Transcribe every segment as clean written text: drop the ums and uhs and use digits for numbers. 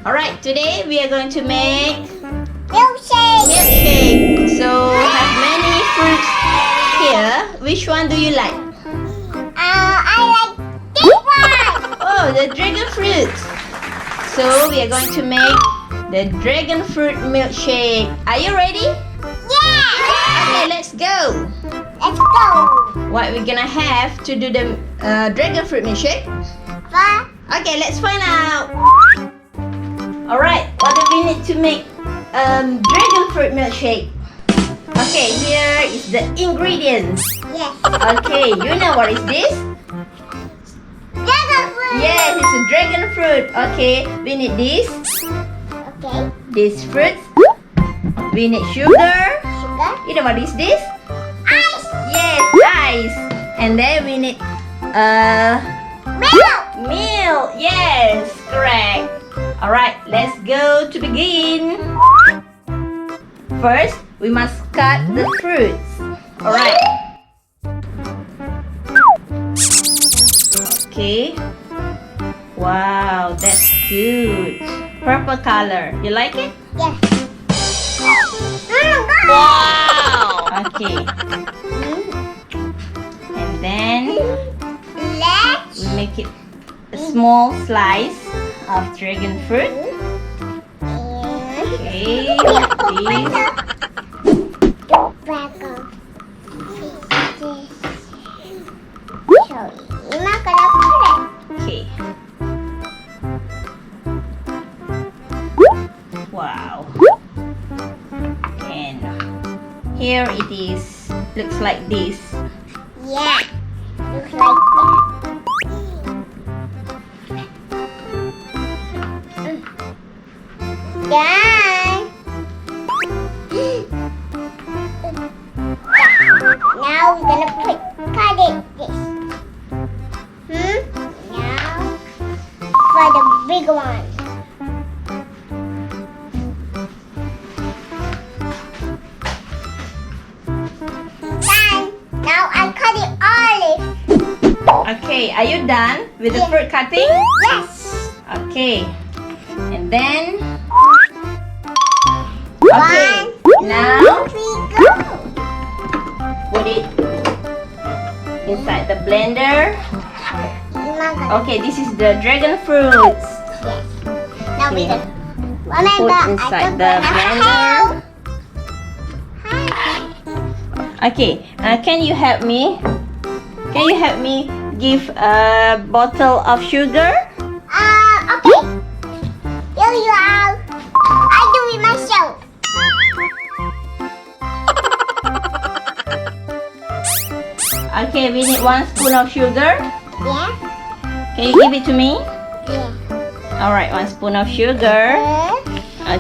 Alright, today we are going to make Milkshake. milkshake. So, have many fruits here. Which one do you like? I like this one. Oh, the dragon fruit. So, we are going to make the dragon fruit milkshake. Are you ready? Yeah. Okay, let's go. Let's go. What we're gonna have to do the dragon fruit milkshake? But Okay, let's find out. Alright, what do we need to make dragon fruit milkshake? Okay, here is the ingredients. yes. Okay, you know what is this? Dragon fruit. Yes, it's a dragon fruit. Okay, we need this. Okay. This fruit. We need sugar. Sugar. You know what is this? Ice. Yes, ice. And then we need Milk. milk. Yes, correct. Alright, let's go to begin. First, we must cut the fruits. Alright. Okay. Wow, that's good. Purple color. You like it? Yes. Oh my God. Okay. And then Let's we make it a small slice of dragon fruit. Okay. This. Iman gonna put it. Okay. Wow. And here it is. Looks like this. Yeah. Looks like that. Done. Now we're gonna cut it this. Now for the big one. Done. Now I cut it olive. Okay, are you done with the fruit cutting? Yes. Okay. And then One, now 2, 3, go. put it inside the blender. Iman gonna Okay, this is the dragon fruits. yes. Now we Okay. gonna Put inside the blender. Okay, can you help me? Can you help me give a bottle of sugar? Okay. Here you are. I do it myself. Okay, we need 1 spoon of sugar. Yeah. Can you give it to me? Yeah. Alright, 1 spoon of sugar.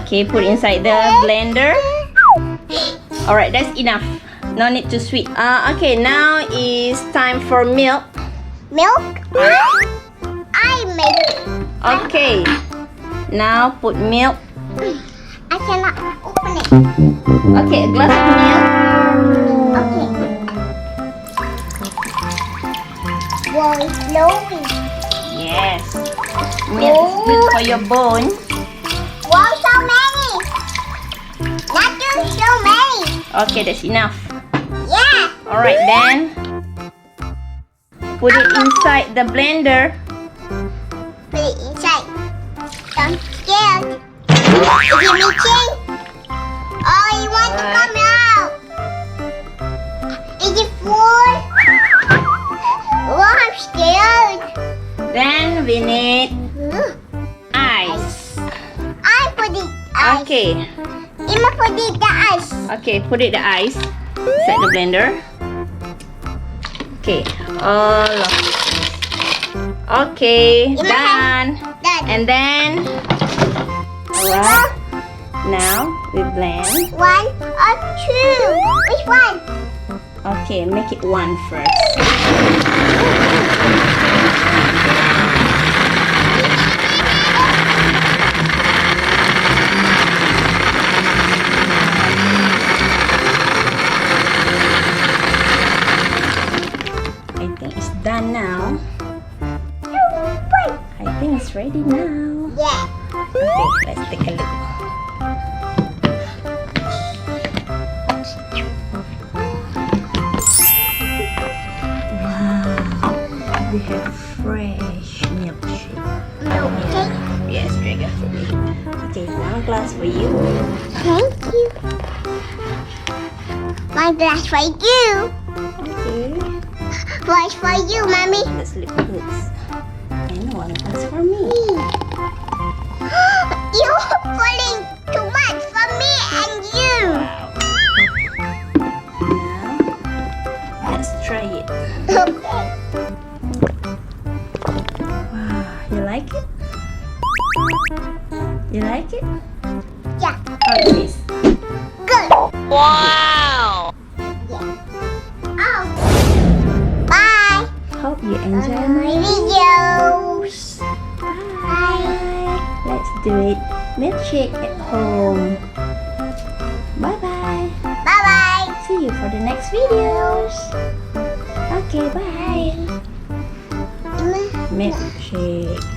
Okay, put inside the blender. Alright, that's enough. No need to sweet. Okay, now is time for milk. Milk. I make it. Okay, now put milk. I cannot open it. Okay, a glass of milk. Okay. Wow, it's flowing. Yes. Milk is good for your bone. Wow, so many. Not too so many. Okay, that's enough. Yeah. Alright then. Put it inside the blender. Put it inside. I'm scared. Is it mixing? Oh, you want to come out? Is it full? Oh, I'm scared. Then we need ice. I put it ice. Okay. Ima put it the ice. Okay, put it the ice inside the blender. Okay, all of it. Okay, done. Done. And then, alright. Now we blend. 1 or 2? Which one? Okay, make it 1 first. I think it's done now. I think it's ready now. Yeah. Okay. take a look. Wow, we have fresh milkshake. Milkshake. Yes, dragon fruit. Okay, one glass for you. Thank you. One glass for you. Okay. One for you, mommy. Let's look at this. And one glass for me. You're putting too much for me and you. Wow. Now, let's try it. Okay. Wow, you like it? You like it? Yeah. How it tastes? Good. Wow! Oh. Bye. Hope you enjoy My my videos. Bye. Let's do it. Milkshake at home. Bye bye. Bye bye. See you for the next videos. Okay, bye. Milkshake.